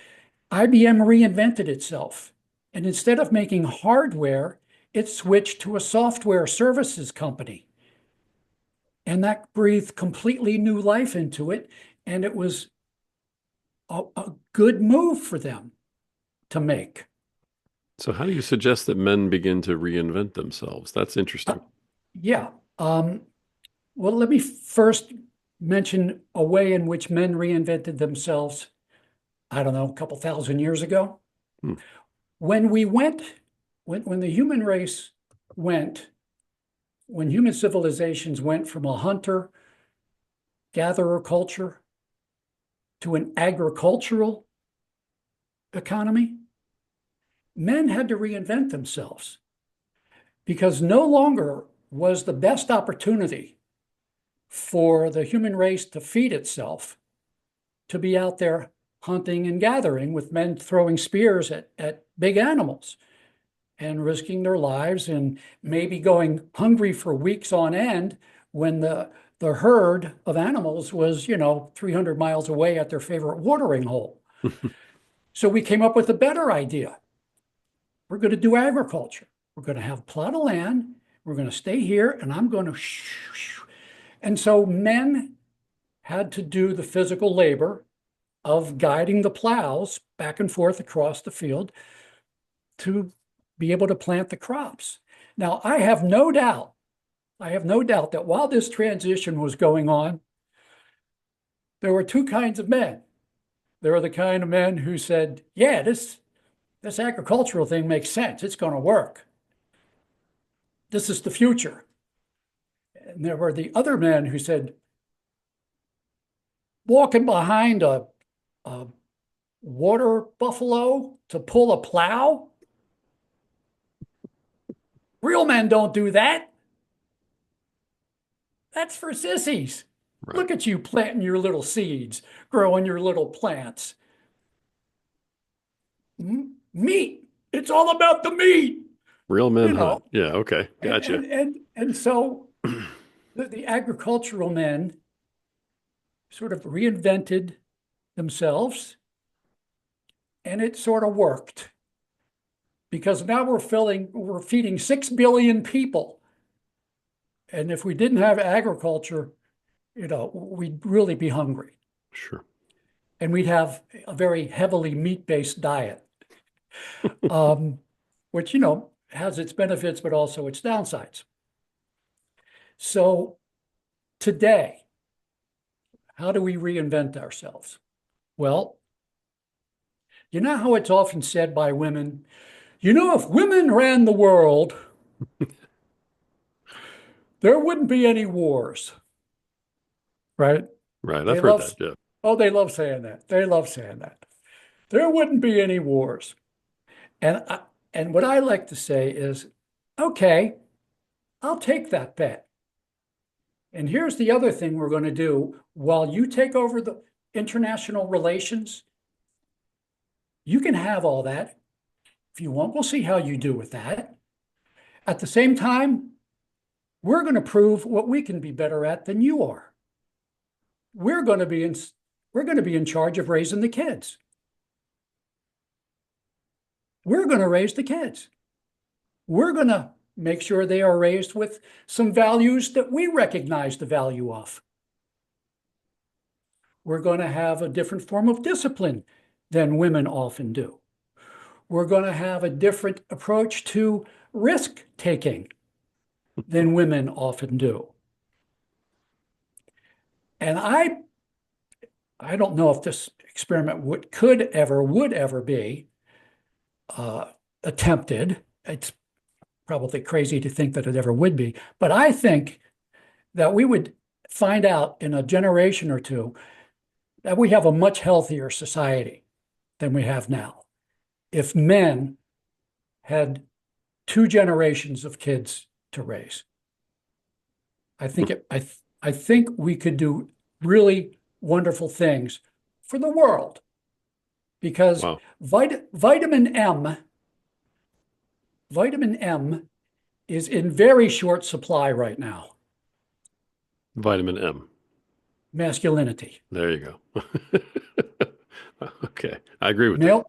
IBM reinvented itself. And instead of making hardware, it switched to a software services company. And that breathed completely new life into it. And it was a good move for them to make. So, how do you suggest that men begin to reinvent themselves? That's Uh, interesting. yeah. Well, let me first mention a way in which men reinvented themselves, I don't know, a couple thousand years ago. Hmm. When we went, when the human race went, when human civilizations went from a hunter gatherer culture to an agricultural economy, men had to reinvent themselves because no longer was the best opportunity for the human race to feed itself to be out there hunting and gathering with men throwing spears at big animals and risking their lives and maybe going hungry for weeks on end when the herd of animals was, you know, 300 miles away at their favorite watering hole. So we came up with a better idea. We're going to do agriculture. We're going to have a plot of land. We're going to stay here and I'm going to. And so men had to do the physical labor of guiding the plows back and forth across the field to be able to plant the crops. Now, I have no doubt that while this transition was going on, there were two kinds of men. There are the kind of men who said, yeah, this agricultural thing makes sense. It's going to work. This is the future. And there were the other men who said, walking behind a water buffalo to pull a plow. Real men don't do that. That's for sissies. Right. Look at you planting your little seeds, growing your little plants. Meat. It's all about the meat, Real men you know. hunt. Yeah. Okay. And Gotcha. and and and so the agricultural men sort of reinvented themselves, and it sort of worked because now we're feeding 6 billion people. And if we didn't have agriculture, we'd really be hungry. Sure. And we'd have a very heavily meat-based diet, um, which, has its benefits, but also its downsides. So today, how do we reinvent ourselves? Well, you know how it's often said by women, if women ran the world, there wouldn't be any wars, right? Right. I've They heard love, that. Yeah. oh, they love saying that. They love saying that. There wouldn't be any wars. And and what I like to say is, okay, I'll take that bet. And here's the other thing we're going to do while you take over the international relations. You can have all that if you want. We'll see how you do with that. At the same time, we're going to prove what we can be better at than you are. We're going to be in we're going to be in charge of raising the kids. We're going to raise the kids. We're going to make sure they are raised with some values that we recognize the value of. We're going to have a different form of discipline than women often do. We're going to have a different approach to risk taking than women often do. And I don't know if this experiment would ever be attempted. It's probably crazy to think that it ever would be, but I think that we would find out in a generation or two that we have a much healthier society than we have now if men had 2 generations of kids to raise. I think we could do really wonderful things for the world because Wow. vitamin M is in very short supply right now. Vitamin M. Masculinity, There you go. Okay. I agree with that.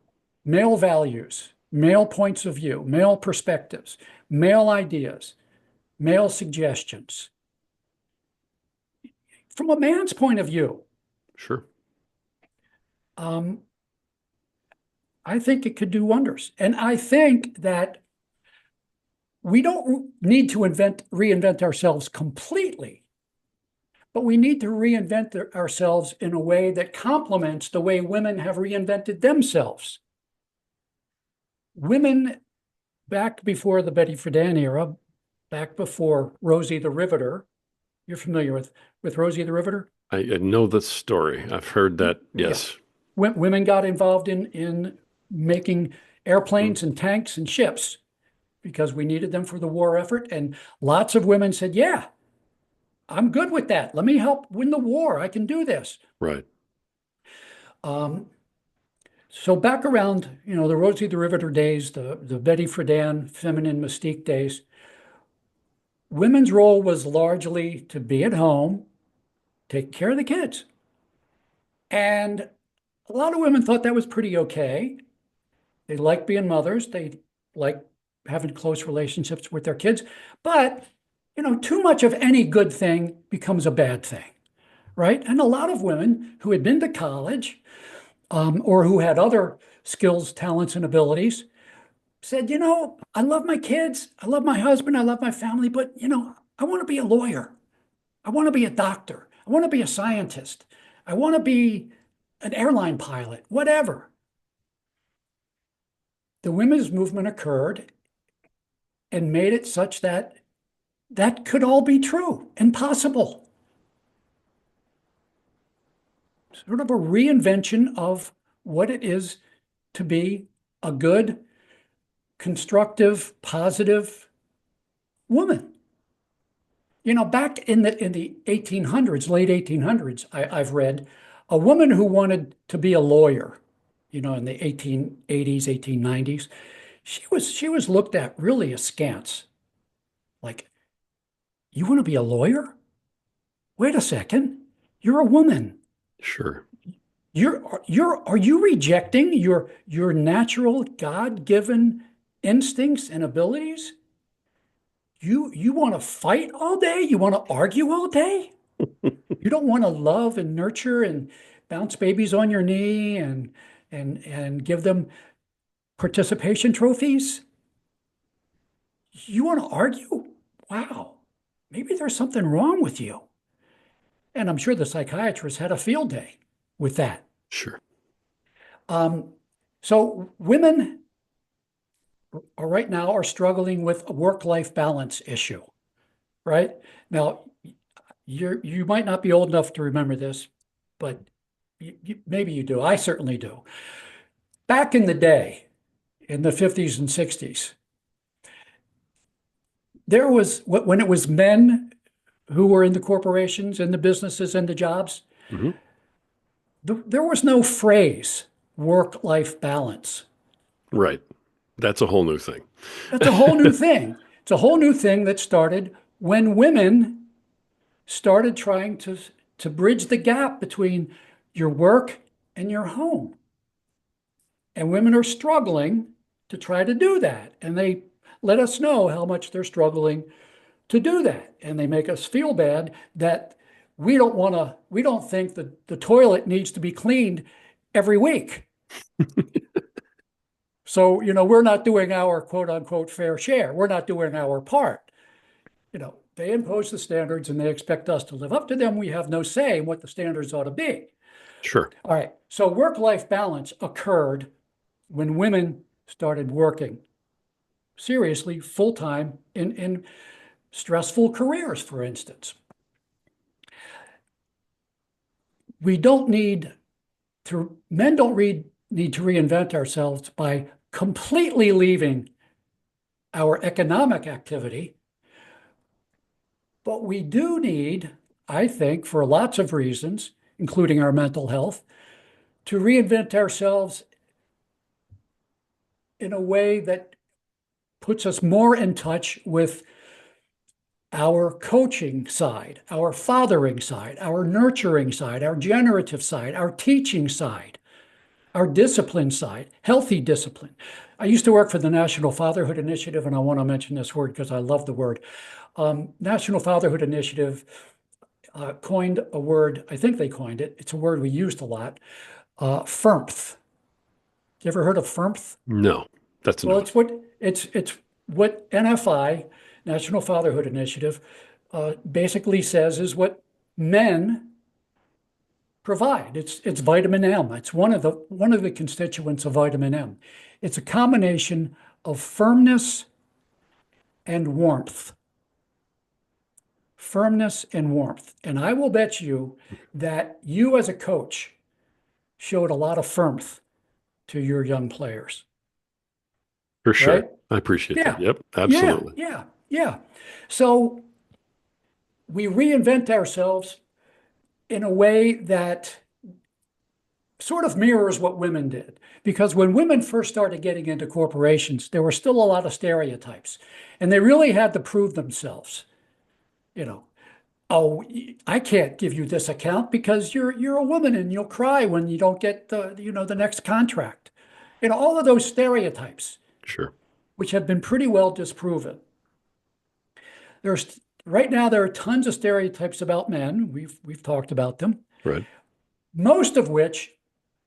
male values, male points of view, male perspectives, male ideas, male suggestions. From a man's point of view, Sure. um, I think it could do wonders. And I think that we don't need to reinvent ourselves completely, but we need to reinvent ourselves in a way that complements the way women have reinvented themselves. Women back before the Betty Friedan era, back before Rosie the Riveter, you're familiar with Rosie the Riveter? I know the story. I've heard that. Yeah. Yes. Women got involved in making Mm. airplanes and tanks and ships because we needed them for the war effort. And lots of women said, yeah, I'm good with that. Let me help win the war. I can do this. Right. Um, so back around, the Rosie the Riveter days, the Betty Friedan feminine mystique days, women's role was largely to be at home, take care of the kids. And a lot of women thought that was pretty okay. They like being mothers. They like having close relationships with their kids. But, too much of any good thing becomes a bad thing, right? And a lot of women who had been to college or who had other skills, talents, and abilities said, I love my kids. I love my husband. I love my family. But, I want to be a lawyer. I want to be a doctor. I want to be a scientist. I want to be an airline pilot, whatever. The women's movement occurred and made it such that that could all be true and possible. Sort of a reinvention of what it is to be a good, constructive, positive woman. Back in the 1800s, late 1800s, I've read a woman who wanted to be a lawyer, in the 1880s, 1890s, she was looked at really askance. Like, you want to be a lawyer? Wait a second. You're a woman. Sure. Are you rejecting your natural God-given instincts and abilities? You want to fight all day? You want to argue all day? You don't want to love and nurture and bounce babies on your knee and give them participation trophies? You want to argue? Wow. Maybe there's something wrong with you. And I'm sure the psychiatrist had a field day with that. Sure. Um, so women are right now are struggling with a work-life balance issue, right? Now, you might not be old enough to remember this, but maybe you do. I certainly do. Back in the day, in the 50s and 60s, there was when it was men who were in the corporations and the businesses and the jobs, Hmm. there was no phrase work-life balance. Right. That's a whole new thing. That's a whole new thing. It's a whole new thing that started when women started trying to bridge the gap between your work and your home. And women are struggling to try to do that. And they let us know how much they're struggling to do that. And they make us feel bad that we don't think that the toilet needs to be cleaned every week. So, we're not doing our quote unquote fair share. We're not doing our part. They impose the standards and they expect us to live up to them. We have no say in what the standards ought to be. Sure. All right. So work-life balance occurred when women started working seriously, full-time in stressful careers, for instance. We don't need men don't need to reinvent ourselves by completely leaving our economic activity. But we do need, I think, for lots of reasons, including our mental health, to reinvent ourselves in a way that puts us more in touch with our coaching side, our fathering side, our nurturing side, our generative side, our teaching side, our discipline side, healthy discipline. I used to work for the National Fatherhood Initiative, and I want to mention this word because I love the word. National Fatherhood Initiative coined a word, I think they coined it. It's a word we used a lot, FERMPH. You ever heard of FERMPH? No, that's a Well, no. it's what NFI, National Fatherhood Initiative, basically says is what men provide. It's vitamin M. It's one of the constituents of vitamin M. It's a combination of firmness and warmth. Firmness and warmth. And I will bet you that you as a coach showed a lot of firmth to your young players, For sure. right? I appreciate that. Yeah, Yep, yeah, absolutely. yeah, yeah. So we reinvent ourselves in a way that sort of mirrors what women did. Because when women first started getting into corporations, there were still a lot of stereotypes, and they really had to prove themselves. You know, oh, I can't give you this account because you're a woman and you'll cry when you don't get the next contract. All of those stereotypes, Sure. which have been pretty well disproven. There's right now there are tons of stereotypes about men. We've talked about them, Right. most of which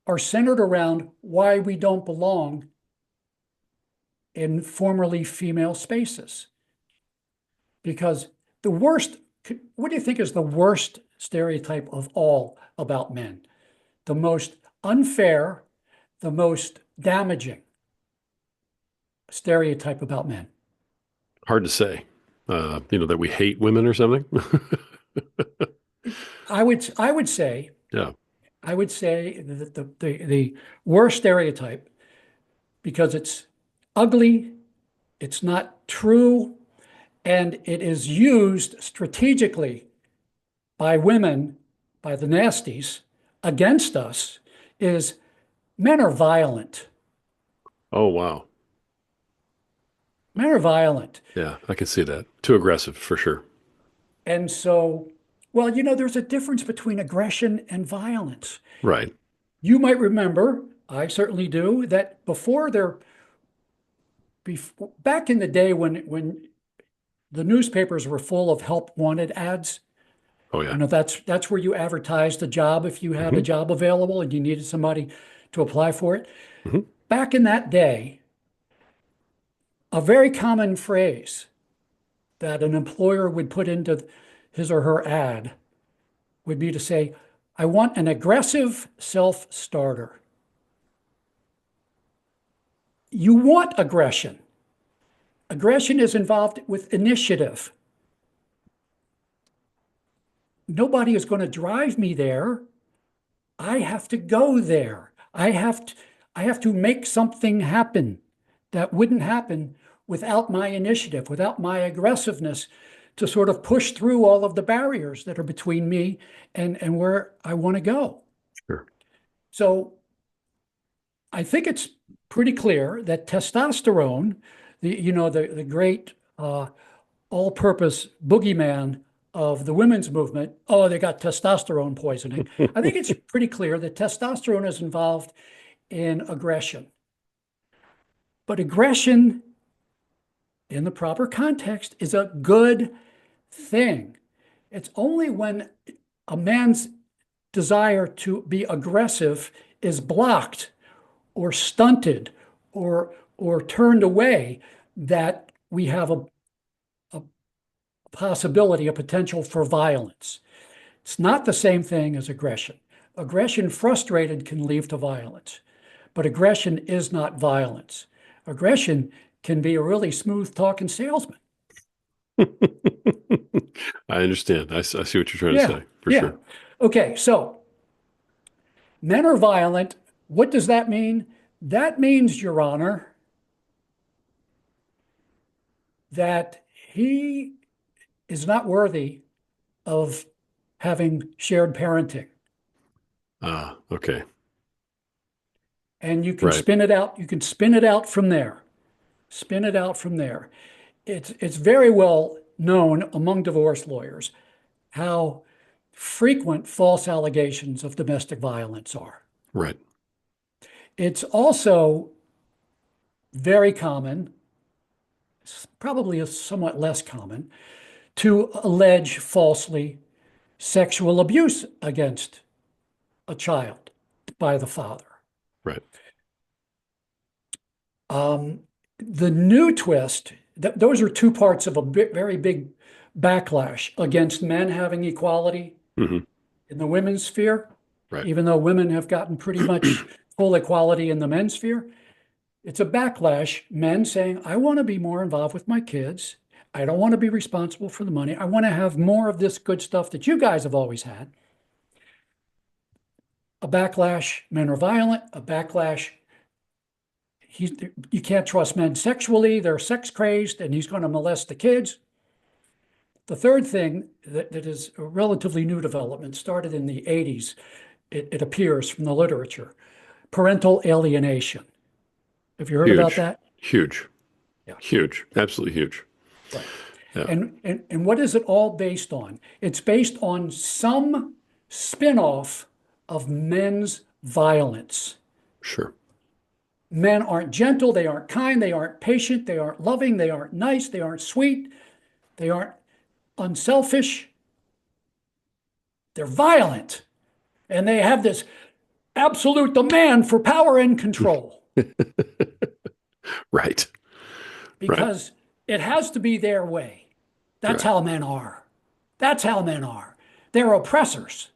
are centered around why we don't belong in formerly female spaces. Because the worst, what do you think is the worst stereotype of all about men? The most unfair, the most damaging stereotype about men? Hard to say. That we hate women or something. I would say Yeah. I would say that the worst stereotype, because it's ugly, it's not true, and it is used strategically by women, by the nasties, against us, is men are violent. Oh, wow. Men are violent. Yeah, I can see that. Too aggressive for sure. And so, well, there's a difference between aggression and violence. Right. You might remember, I certainly do, that back in the day when the newspapers were full of help wanted ads, Oh, yeah. that's where you advertised a job if you had a Hmm. job available and you needed somebody to apply for it. Hmm. Back in that day, a very common phrase that an employer would put into his or her ad would be to say, I want an aggressive self-starter. You want aggression. Aggression is involved with initiative. Nobody is going to drive me there. I have to go there. I have to make something happen that wouldn't happen without my initiative, without my aggressiveness to sort of push through all of the barriers that are between me and where I want to go. Sure. So I think it's pretty clear that testosterone, the great all-purpose boogeyman of the women's movement, oh, they got testosterone poisoning. I think it's pretty clear that testosterone is involved in aggression. But aggression in the proper context is a good thing. It's only when a man's desire to be aggressive is blocked or stunted or turned away that we have a possibility, a potential for violence. It's not the same thing as aggression. Aggression frustrated can lead to violence, but aggression is not violence. Aggression can be a really smooth talking salesman. I understand. I see what you're trying to Yeah, say for yeah. sure. Okay, so men are violent. What does that mean? That means, Your Honor, that he is not worthy of having shared parenting. Ah, okay. And you can Right. spin it out. You can spin it out from there. Spin it out from there. It's very well known among divorce lawyers how frequent false allegations of domestic violence are. Right. It's also very common, probably somewhat less common, to allege falsely sexual abuse against a child by the father. Right. Um, the new twist, those are two parts of a very big backlash against men having equality Hmm. in the women's sphere, Right. even though women have gotten pretty much full equality in the men's sphere. It's a backlash, men saying, I want to be more involved with my kids. I don't want to be responsible for the money. I want to have more of this good stuff that you guys have always had. A backlash, men are violent. A backlash, you can't trust men sexually. They're sex crazed and he's going to molest the kids. The third thing that is a relatively new development started in the 80s. It appears from the literature. Parental alienation. Have you heard about Huge. that? Huge. Yeah, Huge. Absolutely huge. right. Yeah. And what is it all based on? It's based on some spin-off of men's violence. Sure. Men aren't gentle, they aren't kind, they aren't patient, they aren't loving, they aren't nice, they aren't sweet, they aren't unselfish. They're violent. And they have this absolute demand for power and control Right. Right. because it has to be their way. That's Right. how men are. That's how men are. They're oppressors.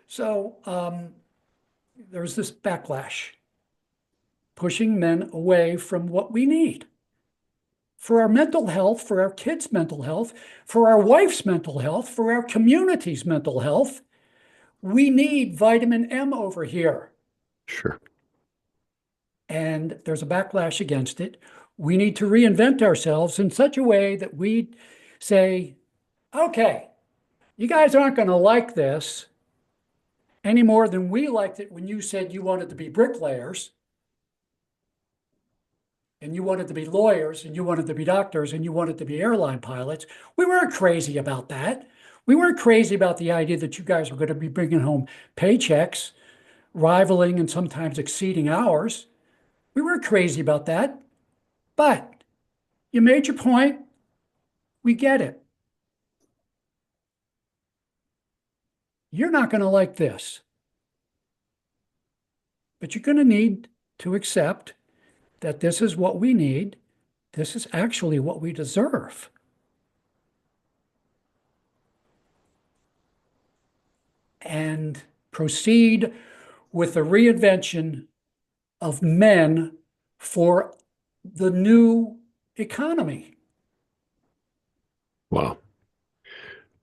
So there's this backlash, pushing men away from what we need. for our mental health, for our kids' mental health, for our wife's mental health, for our community's mental health. We need vitamin M over here. Sure. And there's a backlash against it. We need to reinvent ourselves in such a way that we say, okay, you guys aren't going to like this any more than we liked it when you said you wanted to be bricklayers and you wanted to be lawyers and you wanted to be doctors and you wanted to be airline pilots. We weren't crazy about that. We weren't crazy about the idea that you guys were going to be bringing home paychecks, rivaling and sometimes exceeding ours. We weren't crazy about that. But you made your point. We get it. You're not going to like this, but you're going to need to accept that this is what we need. This is actually what we deserve. And proceed with the reinvention of men for the new economy. Wow.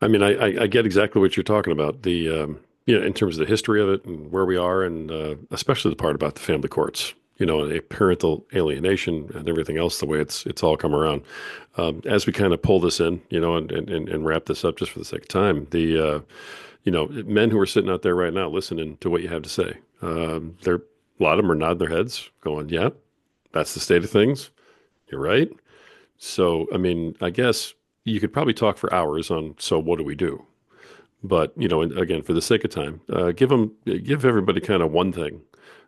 I mean, I get exactly what you're talking about. In terms of the history of it and where we are, and especially the part about the family courts, a parental alienation and everything else, the way it's all come around. As we kind of pull this in, and wrap this up just for the sake of time, men who are sitting out there right now listening to what you have to say, a lot of them are nodding their heads, going, "Yeah, that's the state of things. You're right." So, I mean, I guess you could probably talk for hours on, so what do we do? But, and again, for the sake of time, give everybody kind of one thing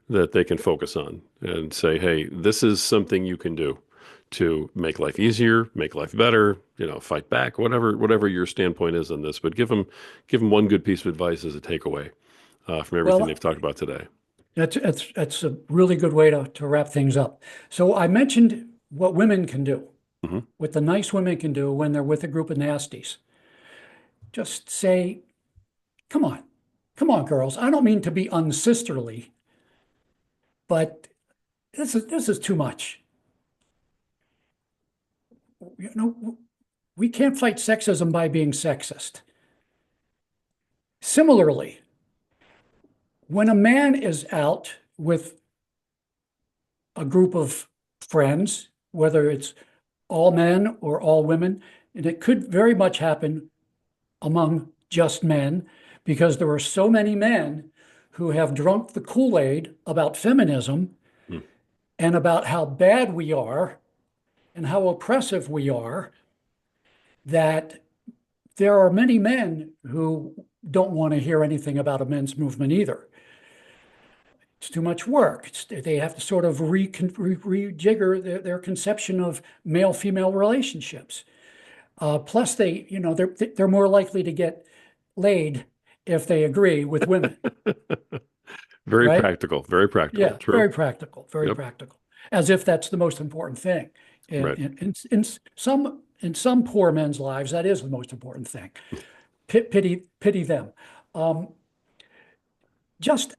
that they can focus on and say, hey, this is something you can do to make life easier, make life better, fight back, whatever your standpoint is on this. But give them one good piece of advice as a takeaway from everything they've Well, talked about today. that's a really good way to wrap things up. So I mentioned what women can do, Hmm. what the nice women can do when they're with a group of nasties. Just say, come on, girls. I don't mean to be unsisterly, but this is too much. You know, we can't fight sexism by being sexist. Similarly, when a man is out with a group of friends, whether it's all men or all women, and it could very much happen among just men, because there are so many men who have drunk the Kool-Aid about feminism Mm. and about how bad we are and how oppressive we are, that there are many men who don't want to hear anything about a men's movement either. It's too much work. They have to sort of rejigger their conception of male-female relationships. Plus, they're more likely to get laid if they agree with women, Very right? practical, very practical. Yeah, True. very practical, very Yep. practical. As if that's the most important thing. Right. In some poor men's lives, that is the most important thing. Pity them. Um, just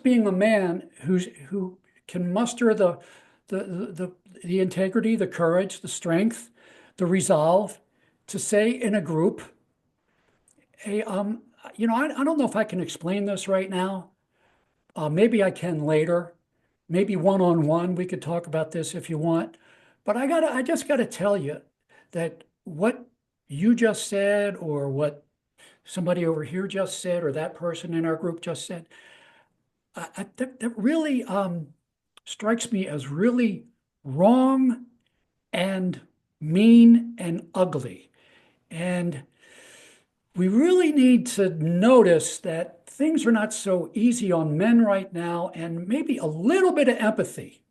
being a man who can muster the integrity, the courage, the strength, the resolve to say in a group, hey, I don't know if I can explain this right now. Maybe I can later. Maybe one-on-one, we could talk about this if you want. But I just gotta tell you that what you just said, or what somebody over here just said, or that person in our group just said, that really strikes me as really wrong and mean and ugly. And we really need to notice that things are not so easy on men right now, and maybe a little bit of empathy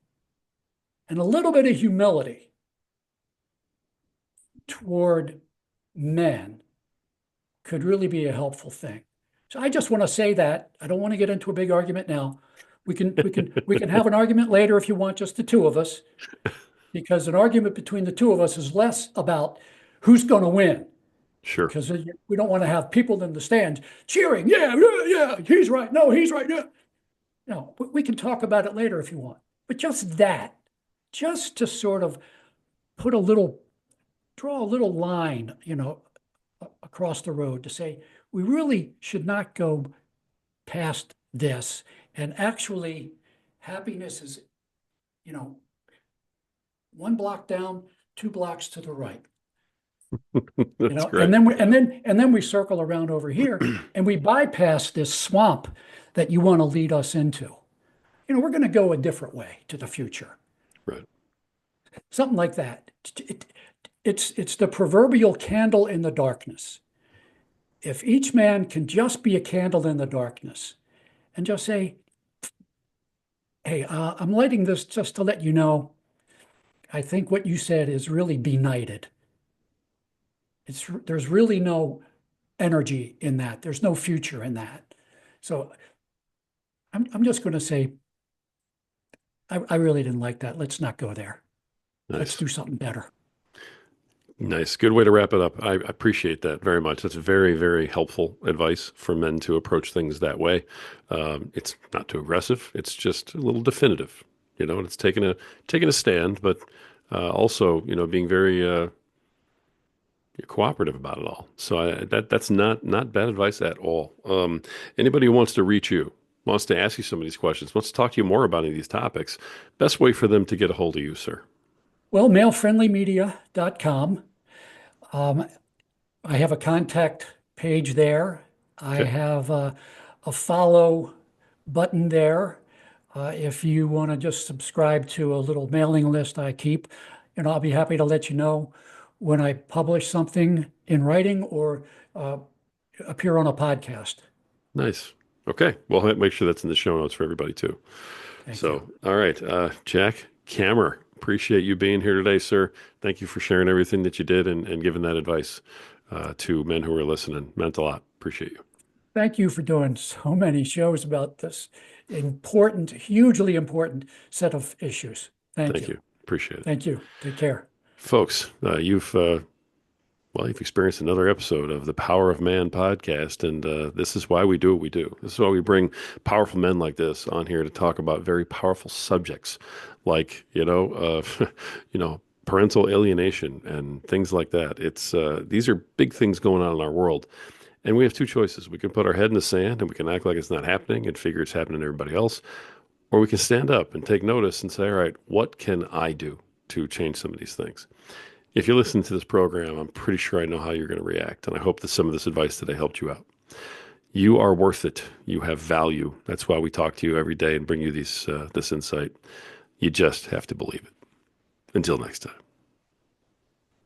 and a little bit of humility toward men could really be a helpful thing. So I just want to say that. I don't want to get into a big argument now. We can have an argument later if you want, just the two of us, because an argument between the two of us is less about who's going to win, Sure. because we don't want to have people in the stands cheering, yeah, yeah, yeah, he's right, no, he's right, yeah. No, we can talk about it later if you want. But just that, just to sort of put a little, draw a little line, across the road to say, we really should not go past this. And actually, happiness is, you know, one block down, 2 blocks to the right. That's And great. then we circle around over here and we bypass this swamp that you want to lead us into. We're going to go a different way to the future. Right. Something like that. It's the proverbial candle in the darkness. If each man can just be a candle in the darkness and just say, hey, I'm lighting this just to let you know, I think what you said is really benighted. There's really no energy in that. There's no future in that. So I'm just going to say, I really didn't like that. Let's not go there. Let's Nice. do something better. Nice. Good way to wrap it up. I appreciate that very much. That's very, very helpful advice for men to approach things that way. It's not too aggressive. It's just a little definitive, and it's taking a stand, but also, being very cooperative about it all. So that's not bad advice at all. Anybody who wants to reach you, wants to ask you some of these questions, wants to talk to you more about any of these topics, best way for them to get a hold of you, sir. Well, malefriendlymedia.com. Um, I have a contact page there. I Okay. have a follow button there. If you want to just subscribe to a little mailing list I keep, and I'll be happy to let you know when I publish something in writing or uh, appear on a podcast. Nice. Okay. Well, make sure that's in the show notes for everybody too. Thank you. So, all right, Jack Kammer, appreciate you being here today, sir. Thank you for sharing everything that you did and giving that advice to men who are listening. Meant a lot. Appreciate you. Thank you for doing so many shows about this important, hugely important set of issues. Thank Thank you. you. Appreciate it. Thank you. Take care. Folks, you've experienced another episode of the Power of Man podcast, and this is why we do what we do. This is why we bring powerful men like this on here to talk about very powerful subjects, like parental alienation and things like that. It's these are big things going on in our world, and we have two choices. We can put our head in the sand and we can act like it's not happening and figure it's happening to everybody else, or we can stand up and take notice and say, all right, what can I do to change some of these things? If you listen to this program, I'm pretty sure I know how you're going to react. And I hope that some of this advice today helped you out. You are worth it. You have value. That's why we talk to you every day and bring you this insight. You just have to believe it. Until next time.